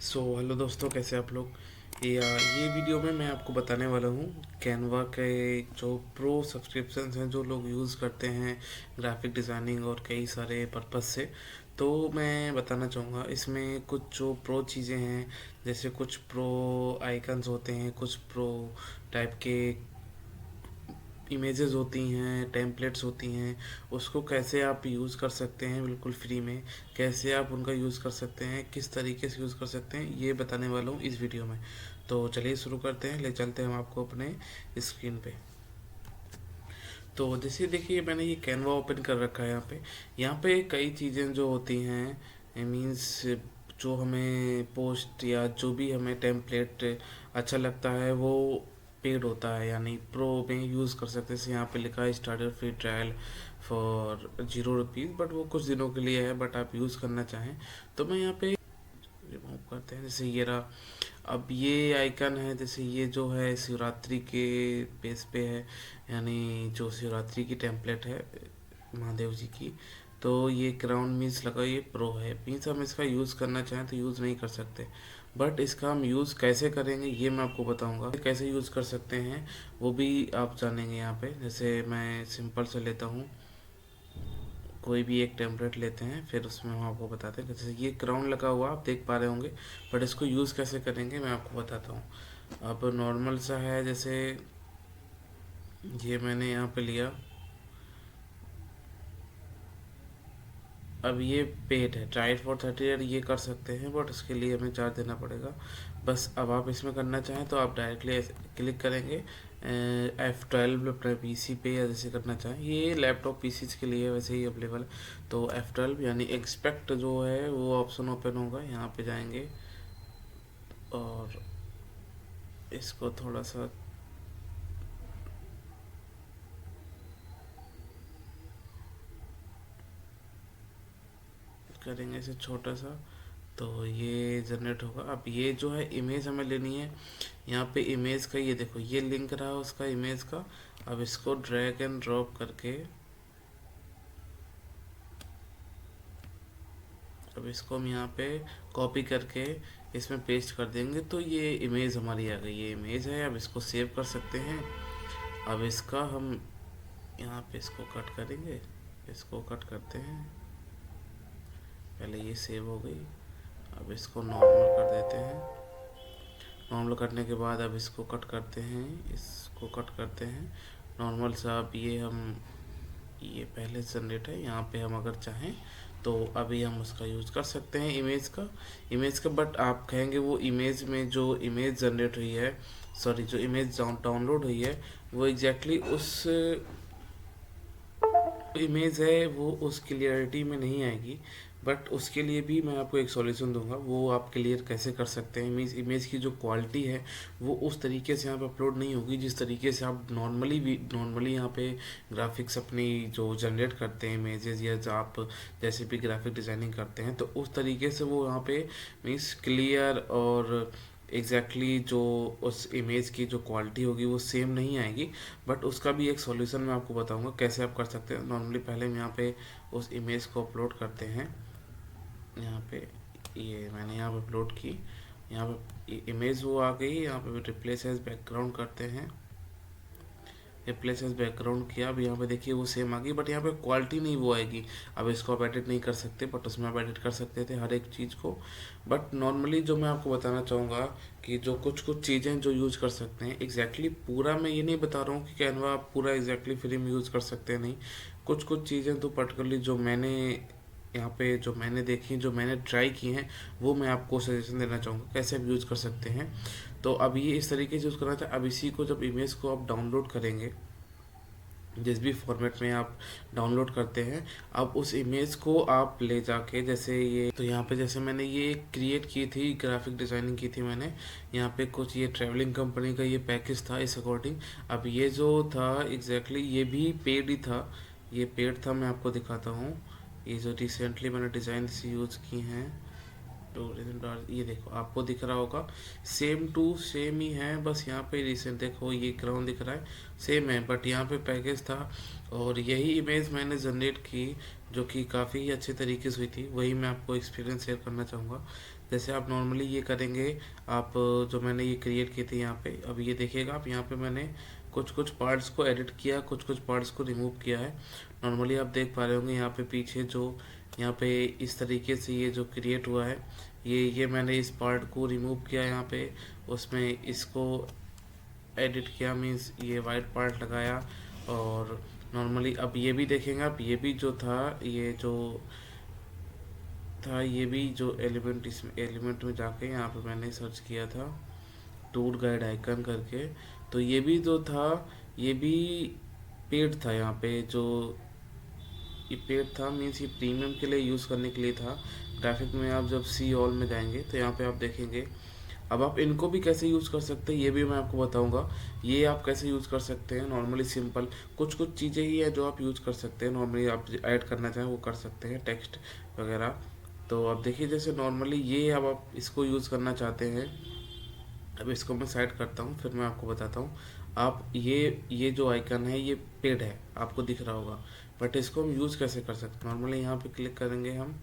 Hello दोस्तों, कैसे आप लोग। ये वीडियो में मैं आपको बताने वाला हूँ कैनवा के जो प्रो सब्सक्रिप्शंस हैं जो लोग यूज़ करते हैं ग्राफिक डिज़ाइनिंग और कई सारे पर्पस से। तो मैं बताना चाहूँगा इसमें कुछ जो प्रो चीज़ें हैं, जैसे कुछ प्रो आइकन्स होते हैं, कुछ प्रो टाइप के इमेजेस होती हैं, टेम्पलेट्स होती हैं, उसको कैसे आप यूज़ कर सकते हैं बिल्कुल फ्री में, कैसे आप उनका यूज़ कर सकते हैं, किस तरीके से यूज़ कर सकते हैं, ये बताने वाला हूँ इस वीडियो में। तो चलिए शुरू करते हैं, ले चलते हैं हम आपको अपने स्क्रीन पे। तो जैसे देखिए मैंने ये कैनवा ओपन कर रखा है यहाँ पे कई चीज़ें जो होती हैं मीन्स जो हमें पोस्ट या जो भी हमें टेम्पलेट अच्छा लगता है वो पेड होता है, यानी प्रो में यूज़ कर सकते हैं। जैसे यहाँ पे लिखा है starter free trial for 0 rupees, but वो कुछ दिनों के लिए है, बट आप यूज़ करना चाहें तो मैं यहाँ पे रिमूव करते हैं। जैसे ये रहा, अब ये आइकन है, जैसे ये जो है शिवरात्रि के बेस पे है, यानी जो शिवरात्रि की टेम्पलेट है महादेव जी की। तो ये क्राउन मीन्स लगा, ये प्रो है मीन्स हम इसका यूज़ करना चाहें तो यूज़ नहीं कर सकते, बट इसका हम यूज़ कैसे करेंगे ये मैं आपको बताऊंगा। कैसे यूज़ कर सकते हैं वो भी आप जानेंगे यहाँ पे। जैसे मैं सिंपल से लेता हूँ, कोई भी एक टेम्पलेट लेते हैं, फिर उसमें हम आपको बताते हैं। जैसे ये क्राउन लगा हुआ आप देख पा रहे होंगे, बट इसको यूज़ कैसे करेंगे मैं आपको बताता हूँ। अब नॉर्मल सा है, जैसे ये मैंने यहाँ पे लिया, अब ये पेड है, ट्राइड फॉर 30 ईयर, ये कर सकते हैं बट उसके लिए हमें चार्ज देना पड़ेगा। बस अब आप इसमें करना चाहें तो आप डायरेक्टली क्लिक करेंगे F12 अपने पीसी पे, या जैसे करना चाहें। ये लैपटॉप पीसी के लिए वैसे ही अवेलेबल है। तो F12 यानी एक्सपेक्ट जो है वो ऑप्शन ओपन होगा, यहाँ पे जाएंगे और इसको थोड़ा सा करेंगे इसे छोटा सा, तो ये जनरेट होगा। अब ये जो है इमेज हमें लेनी है, यहाँ पे इमेज का ये देखो ये लिंक रहा उसका इमेज का। अब इसको ड्रैग एंड ड्रॉप करके, अब इसको हम यहाँ पे कॉपी करके इसमें पेस्ट कर देंगे तो ये इमेज हमारी आ गई। ये इमेज है, अब इसको सेव कर सकते हैं। अब इसका हम यहाँ पे इसको कट करेंगे, इसको कट करते हैं, पहले ये सेव हो गई। अब इसको नॉर्मल कर देते हैं, नॉर्मल करने के बाद अब इसको कट करते हैं, इसको कट करते हैं नॉर्मल सा। अब ये हम, ये पहले जनरेट है, यहाँ पे हम अगर चाहें तो अभी हम उसका यूज़ कर सकते हैं इमेज का। बट आप कहेंगे वो इमेज में जो इमेज जनरेट हुई है, सॉरी जो इमेज डाउनलोड हुई है, वो एग्जैक्टली उस इमेज है वो उस क्लियरिटी में नहीं आएगी। बट उसके लिए भी मैं आपको एक सॉल्यूशन दूंगा, वो आप क्लियर कैसे कर सकते हैं। इमेज की जो क्वालिटी है वो उस तरीके से यहाँ पे अपलोड नहीं होगी जिस तरीके से आप नॉर्मली यहाँ पे ग्राफिक्स अपनी जो जनरेट करते हैं इमेजेस, या जो आप जैसे भी ग्राफिक डिज़ाइनिंग करते हैं तो उस तरीके से वो यहाँ पे मीन्स क्लियर और जो उस इमेज की जो क्वालिटी होगी वो सेम नहीं आएगी। बट उसका भी एक सॉल्यूशन मैं आपको बताऊंगा कैसे आप कर सकते हैं। नॉर्मली पहले हम यहाँ पे उस इमेज को अपलोड करते हैं, यहाँ पे ये मैंने यहाँ पे अपलोड की, यहाँ पे इमेज वो आ गई। यहाँ पे रिप्लेस एज बैकग्राउंड करते हैं, रिप्लेस एज बैकग्राउंड किया। अब यहाँ पे देखिए वो सेम आ गई, बट यहाँ पे क्वालिटी नहीं वो आएगी। अब इसको आप एडिट नहीं कर सकते, बट उसमें आप एडिट कर सकते थे हर एक चीज़ को। बट नॉर्मली जो मैं आपको बताना चाहूँगा कि जो कुछ कुछ चीज़ें जो यूज़ कर सकते हैं एग्जैक्टली पूरा, मैं ये नहीं बता रहा हूँ कि कैनवा आप पूरा एग्जैक्टली फ्री में यूज़ कर सकते हैं, नहीं। कुछ कुछ चीज़ें तो पर्टिकुलरली जो मैंने यहाँ पे जो मैंने देखी, जो मैंने ट्राई की हैं, वो मैं आपको सजेशन देना चाहूँगा कैसे आप यूज़ कर सकते हैं। तो अब ये इस तरीके से यूज़ करना था। अब इसी को जब इमेज को आप डाउनलोड करेंगे, जिस भी फॉर्मेट में आप डाउनलोड करते हैं, अब उस इमेज को आप ले जाके, जैसे ये तो यहाँ पे जैसे मैंने ये क्रिएट की थी, ग्राफिक डिज़ाइनिंग की थी मैंने, यहाँ पे कुछ ये ट्रैवलिंग कंपनी का ये पैकेज था इस अकॉर्डिंग। अब ये जो था एग्जैक्टली ये भी पेड ही था, ये पेड था। मैं आपको दिखाता हूँ, ये जो रिसेंटली मैंने डिज़ाइन यूज़ की हैं, तो ये देखो आपको दिख रहा होगा सेम टू सेम ही है, बस यहाँ पे रिसेंट देखो ये क्राउन दिख रहा है, सेम है, बट यहाँ पे पैकेज था। और यही इमेज मैंने जनरेट की जो कि काफ़ी अच्छे तरीके से हुई थी, वही मैं आपको एक्सपीरियंस शेयर करना चाहूँगा। जैसे आप नॉर्मली ये करेंगे, आप जो मैंने ये क्रिएट किए थे यहाँ पे, अब ये देखिएगा आप यहाँ पे मैंने कुछ कुछ पार्ट्स को एडिट किया, कुछ कुछ पार्ट्स को रिमूव किया है। नॉर्मली आप देख पा रहे होंगे यहाँ पे पीछे जो यहाँ पे इस तरीके से ये जो क्रिएट हुआ है, ये मैंने इस पार्ट को रिमूव किया यहाँ पे, उसमें इसको एडिट किया, मीन्स ये वाइट पार्ट लगाया। और नॉर्मली अब ये भी देखेंगे आप, ये भी जो था, ये जो था, ये भी जो एलिमेंट, इसमें एलिमेंट में जाके यहाँ पे मैंने सर्च किया था टूर गाइड आइकन करके, तो ये भी जो था ये भी पेड था। यहाँ पे जो ये पेड था मीन्स ये प्रीमियम के लिए यूज़ करने के लिए था। ग्राफिक में आप जब सी ऑल में जाएंगे तो यहाँ पे आप देखेंगे। अब आप इनको भी कैसे यूज़ कर सकते हैं ये भी मैं आपको बताऊंगा। ये आप कैसे यूज़ कर सकते हैं, नॉर्मली सिंपल कुछ कुछ चीज़ें ही है जो आप यूज़ कर सकते हैं। नॉर्मली आप ऐड करना चाहें वो कर सकते हैं, टेक्स्ट वगैरह। तो अब देखिए जैसे नॉर्मली ये अब आप इसको यूज़ करना चाहते हैं, अब इसको मैं साइड करता हूँ फिर मैं आपको बताता हूँ। आप ये जो आइकन है ये पेड है, आपको दिख रहा होगा, बट इसको हम यूज़ कैसे कर सकते हैं। नॉर्मली यहाँ पे क्लिक करेंगे, हम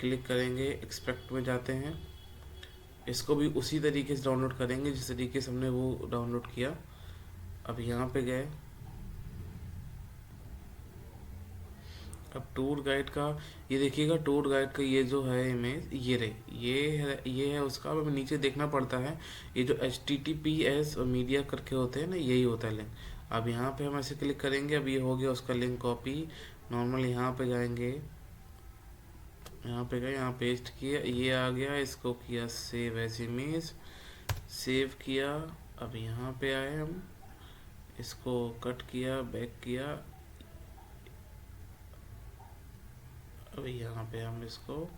क्लिक करेंगे, एक्सपेक्ट में जाते हैं, इसको भी उसी तरीके से डाउनलोड करेंगे जिस तरीके से हमने वो डाउनलोड किया। अब यहाँ पे गए, अब टूर गाइड का ये देखिएगा, टूर गाइड का ये जो है इमेज, ये रहे, ये है उसका। अब हमें नीचे देखना पड़ता है, ये जो HTTPS और मीडिया करके होते हैं ना, यही होता है लिंक। अब यहाँ पे हम ऐसे क्लिक करेंगे, अब ये हो गया उसका लिंक कॉपी। नॉर्मल यहाँ पे जाएंगे, यहाँ पे गए, यहाँ पेस्ट किया, ये आ गया, इसको किया सेव एज इमेज, सेव किया। अब यहाँ पे आए हम, इसको कट किया, बैक किया। अब यहाँ पे हम इसको,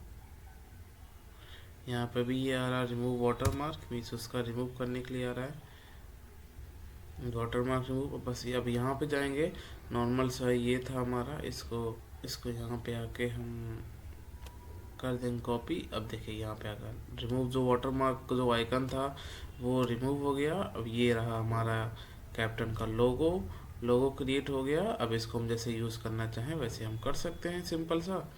यहाँ पे भी ये आ रहा है रिमूव वाटर मार्क, मीन्स उसका रिमूव करने के लिए आ रहा है वाटर मार्क रिमूव। बस ये अब यहाँ पे जाएंगे, नॉर्मल सा ये था हमारा, इसको यहाँ पे आके हम कर देंगे कॉपी। अब देखिए यहाँ पे आकर रिमूव, जो वाटर मार्क जो आइकन था वो रिमूव हो गया। अब ये रहा हमारा कैप्टन का लोगो क्रिएट हो गया। अब इसको हम जैसे यूज़ करना चाहें वैसे हम कर सकते हैं, सिंपल सा।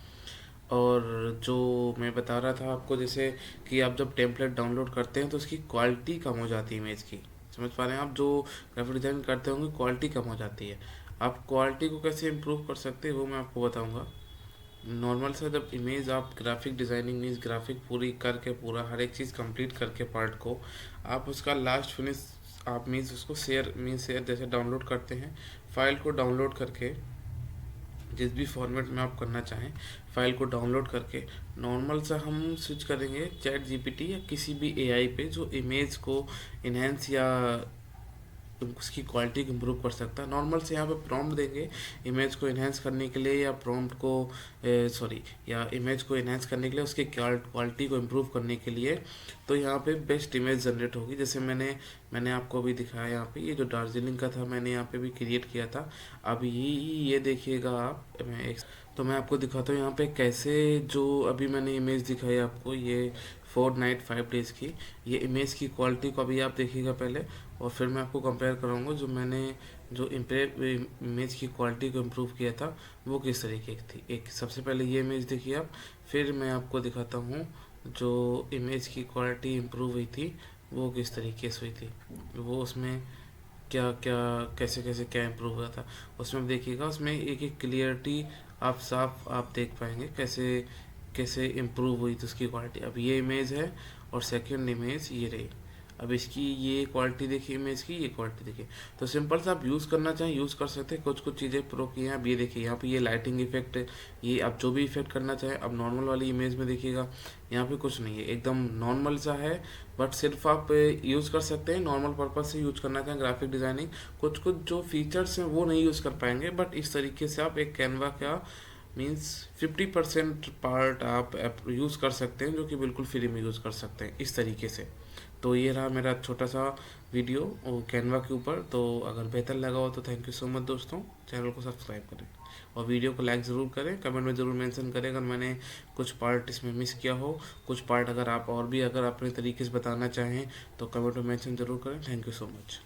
और जो मैं बता रहा था आपको, जैसे कि आप जब टेम्पलेट डाउनलोड करते हैं तो उसकी क्वालिटी कम हो जाती है इमेज की, समझ पा रहे हैं आप। जो ग्राफिक डिज़ाइन करते होंगे क्वालिटी कम हो जाती है। आप क्वालिटी को कैसे इम्प्रूव कर सकते हैं वो मैं आपको बताऊंगा। नॉर्मल सा जब इमेज आप ग्राफिक डिज़ाइनिंग मीन्स ग्राफिक पूरी करके, पूरा हर एक चीज़ कंप्लीट करके पार्ट को, आप उसका लास्ट फिनिश आप मीन्स उसको शेयर जैसे डाउनलोड करते हैं, फाइल को डाउनलोड करके जिस भी फॉर्मेट में आप करना चाहें, फाइल को डाउनलोड करके नॉर्मल सा हम स्विच करेंगे ChatGPT या किसी भी AI पे जो इमेज को इन्हेंस या उसकी क्वालिटी को इम्प्रूव कर सकता है। नॉर्मल से यहाँ पे प्रॉम्प्ट देंगे इमेज को इन्हेंस करने के लिए, या प्रॉम्प्ट को या इमेज को इन्हेंस करने के लिए, उसकी क्वालिटी को इम्प्रूव करने के लिए। तो यहाँ पे बेस्ट इमेज जनरेट होगी। जैसे मैंने आपको अभी दिखाया, यहाँ पे ये जो दार्जिलिंग का था मैंने यहाँ पे भी क्रिएट किया था। अब ये देखिएगा आप, तो मैं आपको दिखाता हूँ यहाँ पे कैसे, जो अभी मैंने इमेज दिखाई आपको, ये 4 नाइट 5 डेज़ की, ये इमेज की क्वालिटी को अभी आप देखिएगा पहले, और फिर मैं आपको कंपेयर कराऊंगा जो मैंने जो इमेज की क्वालिटी को इम्प्रूव किया था वो किस तरीके की थी। एक सबसे पहले ये इमेज देखिए आप, फिर मैं आपको दिखाता हूँ जो इमेज की क्वालिटी इम्प्रूव हुई थी वो किस तरीके से हुई थी, वो उसमें क्या क्या कैसे कैसे क्या इम्प्रूव हुआ था। उसमें देखिएगा, उसमें एक एक क्लियरिटी आप साफ आप देख पाएंगे कैसे कैसे इम्प्रूव हुई थी उसकी क्वालिटी। अब ये इमेज है और सेकंड इमेज ये रही। अब इसकी ये क्वालिटी देखिए, इमेज की ये क्वालिटी देखिए। तो सिंपल सा आप यूज़ करना चाहें यूज़ कर सकते हैं। कुछ कुछ चीज़ें प्रो की हैं। अब ये देखिए यहाँ पे ये लाइटिंग इफेक्ट, ये आप जो भी इफेक्ट करना चाहें। अब नॉर्मल वाली इमेज में देखिएगा यहाँ पे कुछ नहीं है, एकदम नॉर्मल सा है, बट सिर्फ आप यूज़ कर सकते हैं नॉर्मल पर्पज से यूज़ करना चाहें ग्राफिक डिज़ाइनिंग। कुछ कुछ जो फीचर्स हैं वो नहीं यूज़ कर पाएंगे, बट इस तरीके से आप एक कैनवा का मीन्स 50% पार्ट आप यूज़ कर सकते हैं, जो कि बिल्कुल फ्री में यूज़ कर सकते हैं इस तरीके से। तो ये रहा मेरा छोटा सा वीडियो कैनवा के ऊपर। तो अगर बेहतर लगा हो तो थैंक यू सो मच दोस्तों, चैनल को सब्सक्राइब करें और वीडियो को लाइक ज़रूर करें, कमेंट में ज़रूर मेंशन करें अगर मैंने कुछ पार्ट इसमें मिस किया हो। कुछ पार्ट अगर आप और भी अगर अपने तरीके से बताना चाहें तो कमेंट में मेंशन ज़रूर करें। Thank you so much.